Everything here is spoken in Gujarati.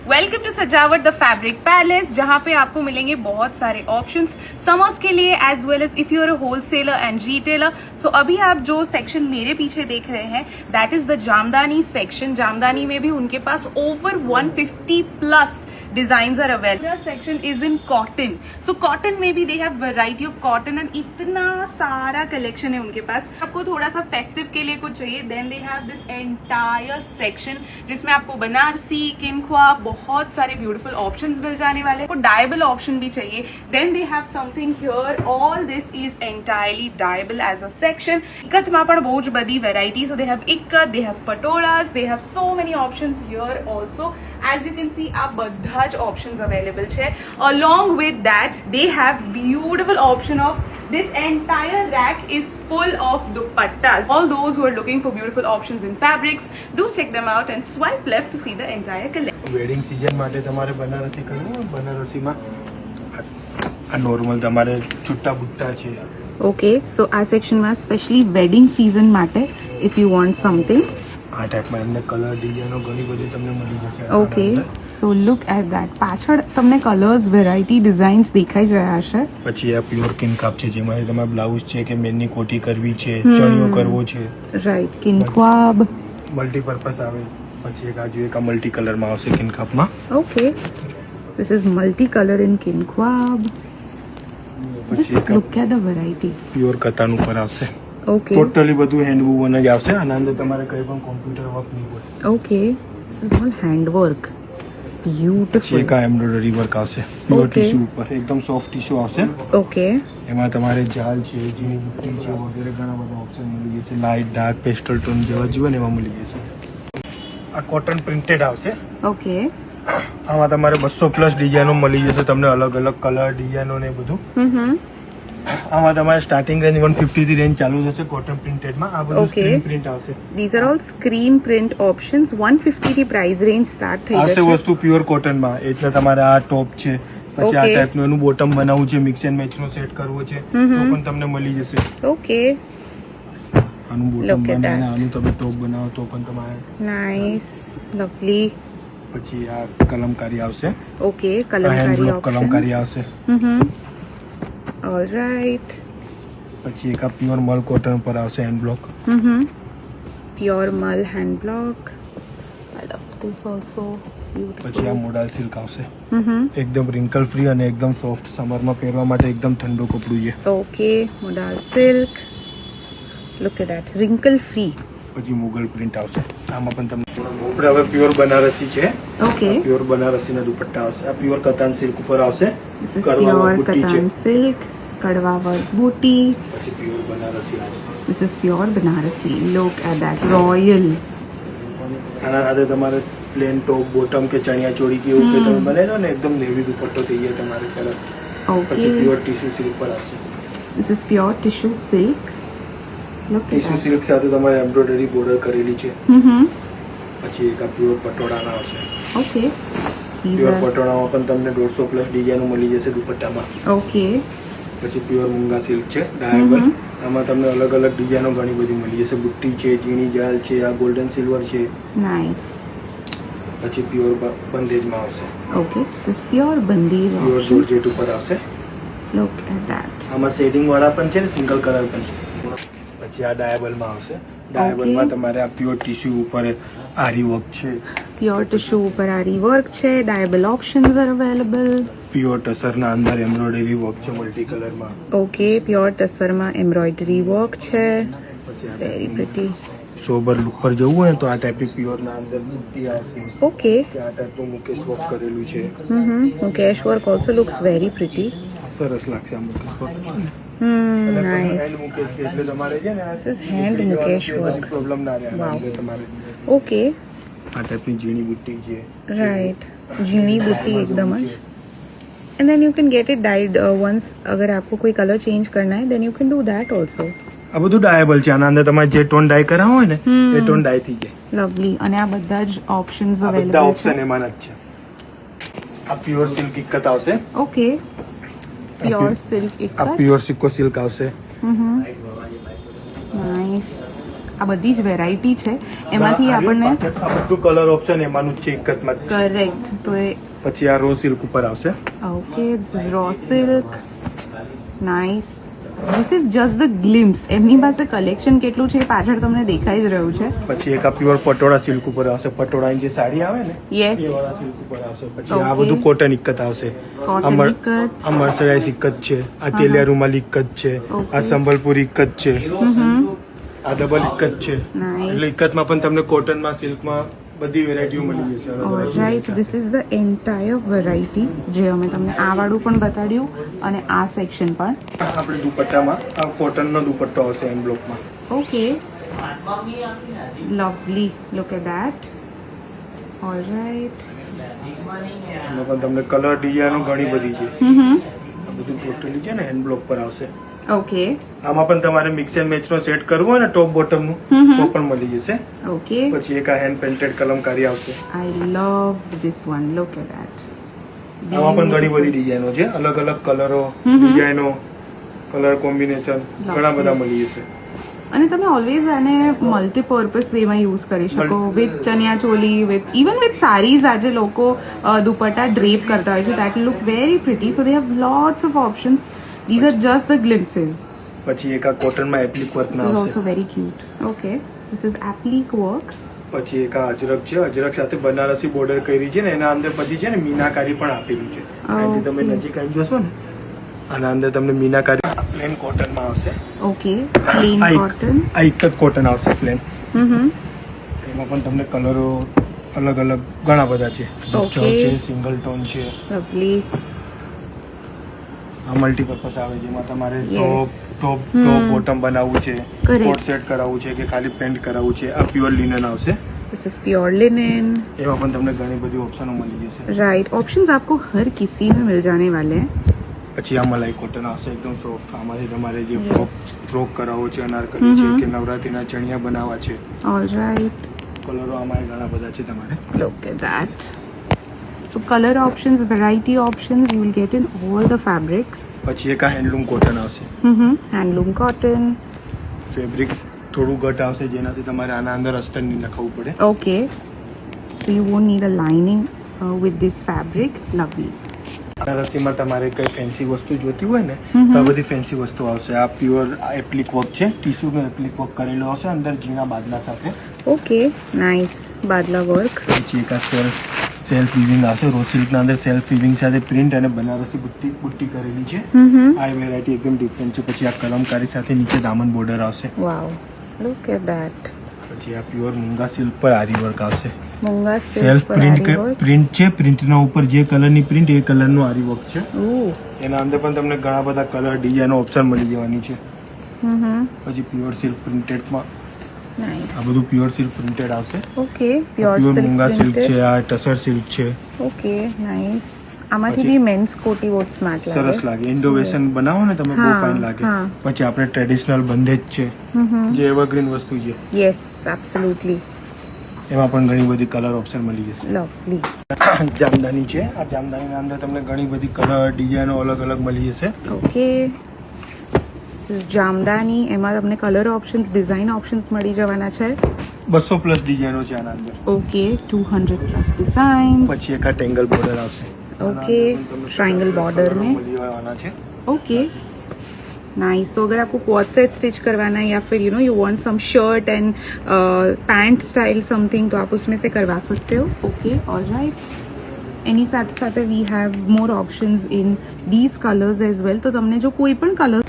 वेलकम टू सजावट द फैब्रिक पैलेस, जहाँ पे आपको मिलेंगे बहुत सारे ऑप्शंस समर्स के लिए as well as if you are a wholesaler and retailer. So अभी आप जो सेक्शन मेरे पीछे देख रहे हैं that is the Jamdani section. Jamdani में भी उनके पास over 150 plus design are available. Section is in cotton, so cotton में भी they have variety of cotton and इतना सारा कलेक्शन है उनके पास। आपको थोड़ा सा फेस्टिव के लिए कुछ चाहिए then they have this entire section जिसमें आपको बनारसी, किनख्वा, बहुत सारे ब्यूटीफुल ऑप्शंस मिल जाने वाले हैं। आपको डायबल ऑप्शन भी चाहिए then they have something here. All this is entirely dyeable as a section. Ikat में पण बहुत बड़ी variety, so they have ikat, they have patolas, they have so many options here also. As you can see, આ બધા જ options available છે. Along with that, they have beautiful option of this entire rack is full of dupattas. All those who are looking for beautiful options in fabrics, do check them out and swipe left to see the entire collection. Wedding season માટે તમારે બનારસી કરવું હોય, બનારસીમાં આ નોર્મલ તમારે છૂટા બુટ્ટા છે. Okay, so આ સેક્શનમાં સ્પેશિયલી વેડિંગ સીઝન માટે if you want something. આ ટાઈપમાં એમને કલર ડિઝાઇનો ઘણી બધી તમને મળી જશે. Okay, so look at that. પાછળ તમને કલર્સ, વેરાયટી, ડિઝાઇન્સ દેખાઈ જ રહ્યા હશે. પછી આ પ્યોર કિનકાપ છે જેમાં તમારે બ્લાઉઝ છે કે મેનની કોટી કરવી છે, ચણિયો કરવો છે. રાઈટ, કિનખ્વાબ મલ્ટીપર્પઝ આવે. પછી એક આજુ એક આ મલ્ટી કલરમાં આવશે કિનકાપમાં. Okay, this is multi colour in kinkhab. Just look at the variety. Pure katan ઉપર આવશે. ઓકે, ટોટલી બધું હેન્ડવૂવન જ આવશે. આના અંદર તમારે કંઈ પણ કોમ્પ્યુટર વર્ક નહીં હોય. Okay, this is all handwork. પછી બ્યુટીફુલ. એક આ એમ્બ્રોઇડરી વર્ક આવશે પ્યોર ટીશ્યુ ઉપર, એકદમ સોફ્ટ ટીશ્યુ આવશે. ઓકે, એમાં તમારે જાલ છે, ઝીણી બુટ્ટી છે વગેરે ઘણા બધા ઓપ્શન મળી જશે. લાઇટ, ડાર્ક, પેસ્ટલ ટોન જેવા જોઈએ ને એમાં મળી જશે. આ કોટન પ્રિન્ટેડ આવશે. ઓકે, આમાં તમારે 200 પ્લસ ડિઝાઇનો મળી જશે તમને, અલગ અલગ કલર ડિઝાઇનો ને બધું. આમાં તમારે સ્ટાર્ટિંગ રેન્જ 150 થી રેન્જ ચાલુ થશે કોટન પ્રિન્ટેડમાં. આ બધું સ્ક્રીન પ્રિન્ટ આવશે. these are all screen print options. 150 થી પ્રાઇસ રેન્જ સ્ટાર્ટ થઈ આવશે જશે. વસ્તુ પ્યોર કોટનમાં. એટલે તમારે આ ટોપ છે, પછી આ ટાઈપનું એનું બોટમ બનાવવું છે, મિક્સ એન્ડ મેચ નો સેટ કરવો છે તો પણ તમને મળી જશે. ઓકે, આનું બોટમ બનાવીને આનું તમે ટોપ બનાવો તો પણ તમારે. Nice, lovely. પછી આ કલમકારી આવશે. ઓકે, કલમકારી કલમકારી આવશે. All right. પછી એક આ પ્યોર મલ કોટન પર આવશે hand block. Pure mul hand block. I love this also. પછી આ મોડાલ સિલ્ક આવશે. એકદમ રિંકલ ફ્રી અને એકદમ સોફ્ટ, સમરમાં પહેરવા માટે એકદમ ઠંડુ કપડું છે. Okay, modal silk. Look at that, wrinkle free. પછી મુગલ પ્રિન્ટ આવશે. આમાં પણ તમને આપણે હવે પ્યોર બનારસી છે. ઓકે, પ્યોર બનારસીના દુપટ્ટા આવશે. આ પ્યોર કતાન સિલ્ક ઉપર આવશે. this is pure katan silk, kadwa work booty. પછી પ્યોર બનારસી આવશે. This is pure Banarasi. Look at that, royal. આના સાથે તમારે પ્લેન ટોપ, બોટમ કે ચણિયા ચોળી કે એવું કે તમે બનાવી દો ને એકદમ નેવી દુપટ્ટો થઈ જાય તમારે સરસ. પછી Okay, પ્યોર ટીશ્યુ સિલ્ક પર આવશે. this is pure tissue silk. Look at tissue that. Silk સાથે તમારે એમ્બ્રોઇડરી બોર્ડર કરેલી છે. પછી એક આ પ્યોર પટોળાના આવશે. Okay, these પ્યોર are પટોળામાં પણ તમને 150 પ્લસ ડિઝાઇનો મળી જશે દુપટ્ટામાં. okay. પછી પ્યોર મૂંગા સિલ્ક છે ડાયબલ. આમાં તમને અલગ અલગ ડિઝાઇનો ઘણી બધી મળી જશે. બુટ્ટી છે, ઝીણી જાલ છે, આ ગોલ્ડન સિલ્વર છે. Nice. પછી પ્યોર બંદેજમાં આવશે. Okay, this is pure Bandej pure option. Georgette ઉપર આવશે. Look at that. આમાં શેડિંગ વાળા પણ છે ને સિંગલ કલર પણ છે. પછી આ ડાયબલમાં આવશે. ડાયબલમાં તમારે આ પ્યોર ટીશ્યુ ઉપર આરી વર્ક છે. Pure tissue ઉપર આરી વર્ક છે. Diable options are available. Pure ટસરના અંદર એમ્બ્રોઇડરી વર્ક છે મલ્ટી કલરમાં. Okay, pure ટસરમાં એમ્બ્રોઇડરી વર્ક છે. Very pretty. સોબર લુક પર જવું હોય તો આ ટાઈપની પ્યોરના અંદર બુટ્ટી આવશે. Okay. કે આ ટાઈપનું મુકેશ વર્ક કરેલું છે. Mukesh work also looks very pretty. સરસ લાગશે આ Mukesh work. Nice. Hand Mukesh છે એટલે તમારે છે ને This is hand Mukesh work. Problem ના રહે આના Wow. અંદર તમારે. Okay, આ ટાઈપની ઝીણી બુટ્ટી છે. right. ઝીણી બુટ્ટી एकदम જ. And then you can get it dyed once. अगर आपको कोई कलर चेंज करना है then you can do that also. આ બધું ડાયેબલ છે. આના અંદર તમારે જે ટોન ડાય કરાવો હોય ને એ ટોન ડાય થઈ જાય. Lovely. અને આ બધા જ ઓપ્શન્સ આ બધા અવેલેબલ ઓપ્શન છે. એમાં જ છે. આ પ્યોર સિલ્ક ઇક્કત આવશે. Okay. Pure silk આ ikat. પ્યોર સિક્કો સિલ્ક આવશે. Nice. આ બધી જ વેરાયટી છે એમાંથી આપણને આ બધું કલર ઓપ્શન એમાંનું જ છે એક જ માં. કરેક્ટ. તો એ પછી આ રો સિલ્ક ઉપર આવશે. Okay, this is raw silk. Nice. This is just the glimpse. એમની પાસે કલેક્શન કેટલું છે એ પાછળ તમને દેખાઈ જ રહ્યું છે. પછી એક આ પ્યોર પટોળા સિલ્ક ઉપર આવશે. પટોળાની જે સાડી આવે ને યસ, એ વાળા સિલ્ક ઉપર આવશે. પછી આ Okay. બધું કોટન ઇક્કત આવશે. કોટન ઇક્કત. આ મર્સરાઇઝ ઇક્કત છે. આ તેલિયા રૂમાલ ઇક્કત છે. Okay. આ સંબલપુરી ઇક્કત છે. આ ડબલ ઇક્કત છે. Nice. એટલે ઇક્કતમાં પણ તમને કોટનમાં સિલ્કમાં બધી વેરાયટીઓ મળી જશે. અલગ અલગ all right, this is the entire variety જે અમે તમને આ વાળું પણ બતાડ્યું અને આ સેક્શન પણ. આપણે દુપટ્ટામાં આ કોટનનો દુપટ્ટો આવશે એમ બ્લોકમાં. Okay, lovely. Look at that. Alright. એમાં પણ તમને કલર ડિઝાઇનો ઘણી બધી છે. આ બધું ટોટલી છે ને હેન્ડ બ્લોક પર આવશે. ઓકે. આમાં પણ તમારે મિક્સ એન્ડ મેચ નો સેટ કરવો હોય ને ટોપ બોટમ નું તો પણ મળી જશે. ઓકે. પછી એક આ હેન્ડ પેઇન્ટેડ કલમકારી આવશે. I love this one. Look at that. આમાં પણ ઘણી બધી ડિઝાઇનો છે. અલગ અલગ કલરો, ડિઝાઇનો, કલર કોમ્બિનેશન ઘણા બધા મળી જશે. અને તમે ઓલવેઝ આને મલ્ટીપર્પઝ વેમાં યુઝ કરી શકો with chaniya choli, with even with saris. આજે લોકો દુપટ્ટા ડ્રેપ કરતા હોય છે. That look very pretty. So they have lots of options. These are just the glimpses. પછી એક આ કોટનમાં એપ્લિક વર્ક This ના is આવશે. also very cute. Okay. This is applique work. પછી એક આ અજરક છે. અજરક સાથે બનારસી બોર્ડર કરી છે ને એના અંદર પછી છે ને મીનાકારી પણ આપેલું છે. અહીંથી તમે Okay. નજીક આવી જોશો ને આના અંદર તમને મીનાકારી પ્લેન કોટનમાં આવશે. Okay. Plain આ cotton. આ એક જ કોટન આવશે પ્લેન. Mm-hmm. એમાં પણ તમને કલરો અલગ અલગ ઘણા બધા છે. Okay. છે, સિંગલ ટોન છે. Lovely. આ મલ્ટીપર્પઝ આવે જેમાં તમારે Yes. ટોપ બોટમ બનાવવું છે, Correct. કોટ સેટ કરાવવું છે કે ખાલી પેન્ટ કરાવવું છે. આ પ્યોર લિનન આવશે. This is pure linen. એમાં પણ તમને ઘણી બધી ઓપ્શનો મળી જશે. Right. Options आपको हर किसी में मिल जाने वाले हैं. પછી આ મલાઈ કોટન આવશે એકદમ સોફ્ટ. આમાંથી તમારે જે Yes. ફ્રોક કરાવવો છે, અનારકલી છે કે નવરાત્રીના ચણિયા બનાવવા છે. All right. કલરો આમાં ઘણા બધા છે તમારે. Look at that. So color options, variety options you will get in all the fabrics. પછી એક આ હેન્ડલૂમ કોટન આવશે. Handloom cotton. ફેબ્રિક થોડું ઘટ આવશે જેનાથી તમારે આના અંદર અસ્તર નહીં નખાવવું પડે. Okay. So you won't need a lining with this fabric. Lovely. બનારસીમાં તમારે કઈ ફેન્સી વસ્તુ જોતી હોય ને તો આ બધી ફેન્સી વસ્તુ આવશે. આ પ્યોર એપ્લિક વર્ક છે. ટીસ્યુનો એપ્લિક વર્ક કરેલો આવશે અંદર ઝીણા બાદલા સાથે. Okay. Nice. Badla work. પછી એક આ સેલ્ફ વીવિંગ આવશે. રો સિલ્કના અંદર સેલ્ફ વીવિંગ સાથે પ્રિન્ટ અને બનારસી બુટ્ટી કરેલી છે. આ વેરાયટી એકદમ ડિફરન્ટ છે. પછી આ કલમકારી સાથે નીચે દામન બોર્ડર આવશે. Wow. Look at that. પછી આ પ્યોર મૂંગા સિલ્ક પર આરી વર્ક આવશે. Munga silk self per aari work. Print છે. પ્રિન્ટના ઉપર જે કલરની પ્રિન્ટ એ કલરનું આરી વર્ક છે. Ooh. એના અંદર પણ તમને ઘણા બધા કલર ડિઝાઇનો ઓપ્શન મળી જવાની છે. પછી પ્યોર સિલ્ક પ્રિન્ટેડમાં Nice. આ બધું પ્યોર સિલ્ક પ્રિન્ટેડ આવશે. Okay. Pure પ્યોર silk મૂંગા સિલ્ક printed. છે. આ ટસર સિલ્ક છે. Okay. Nice. આમાંથી પછી બી મેન્સ કોટી બહુ સ્માર્ટ લાગે. સરસ લાગે. ઇન્ડોવેશન બનાવો ને તમે બહુ હા, ફાઇન લાગે. હા. પછી આપણે ટ્રેડિશનલ બંધેજ છે જે એવરગ્રીન વસ્તુ છે. Yes, absolutely. એમાં પણ ઘણી બધી કલર ઓપ્શન મળી જશે. Lovely. જામદાની છે. આ જામદાનીના અંદર તમને ઘણી બધી કલર ડિઝાઇનો અલગ અલગ મળી જશે. Okay. This is jamdani. એમાં તમને કલર ઓપ્શન્સ, ડિઝાઇન ઓપ્શન્સ મળી જવાના છે. 200 પ્લસ ડિઝાઇનો છે આના અંદર. Okay, 200 plus designs. પછી એક આ ટેંગલ બોર્ડર આવશે. Okay, triangle border में. મળી જવાના છે. Okay. नाइस. तो अगर आपको कोट सेट स्टिच करवाना है या फिर you want some shirt and pant style something तो आप उसमें से करवा सकते हो. Okay, alright. એની સાથે સાથે we have more options in these colours as well. તો તમને જો કોઈ પણ કલર